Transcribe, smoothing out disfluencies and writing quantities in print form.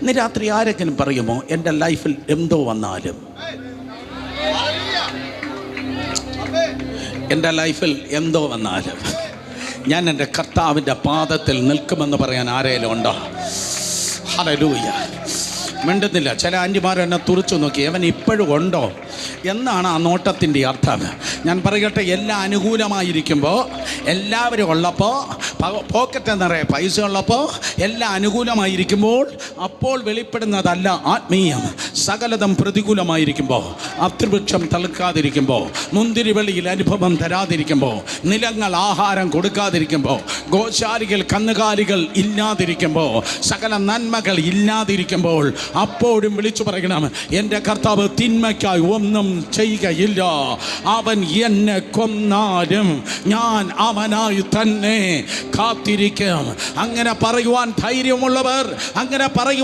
ഇന്ന് രാത്രി ആരെങ്കിലും പറയുമോ എൻ്റെ ലൈഫിൽ എന്തോ വന്നാലും, എൻ്റെ ലൈഫിൽ എന്തോ വന്നാലും ഞാൻ എൻ്റെ കർത്താവിൻ്റെ പാദത്തിൽ നിൽക്കുമെന്ന് പറയാൻ ആരെങ്കിലും ഉണ്ടോ? ഹല്ലേലൂയ. മിണ്ടുന്നില്ല. ചില ആൻറ്റിമാർ എന്നെ തുറച്ചു നോക്കി, അവൻ ഇപ്പോഴും ഉണ്ടോ എന്നാണ് ആ നോട്ടത്തിൻ്റെ അർത്ഥം. ഞാൻ പറയട്ടെ, എല്ലാം അനുകൂലമായിരിക്കുമ്പോൾ, എല്ലാവരും ഉള്ളപ്പോൾ, പോക്കറ്റ് നിറയെ പൈസ ഉള്ളപ്പോൾ, എല്ലാം അനുകൂലമായിരിക്കുമ്പോൾ അപ്പോൾ വെളിപ്പെടുന്നതല്ല ആത്മീയം. സകലതും പ്രതികൂലമായിരിക്കുമ്പോൾ, അത്തിവൃക്ഷം തളുക്കാതിരിക്കുമ്പോൾ, മുന്തിരിവെളിയിൽ അനുഭവം തരാതിരിക്കുമ്പോൾ, നിലങ്ങൾ ആഹാരം കൊടുക്കാതിരിക്കുമ്പോൾ, ഗോശാലികൾ കന്നുകാലികൾ ഇല്ലാതിരിക്കുമ്പോൾ, സകല നന്മകൾ ഇല്ലാതിരിക്കുമ്പോൾ അപ്പോഴും വിളിച്ചു പറയണം, എൻ്റെ കർത്താവ് തിന്മയ്ക്കായി ഒന്നും ചെയ്യുകയില്ല. അവൻ എന്നെ കൊന്നാലും ഞാൻ അവനായി തന്നെ കാത്തിരിക്കും. അങ്ങനെ പറയുവാൻ ധൈര്യമുള്ളവർ, അങ്ങനെ പറയുവാൻ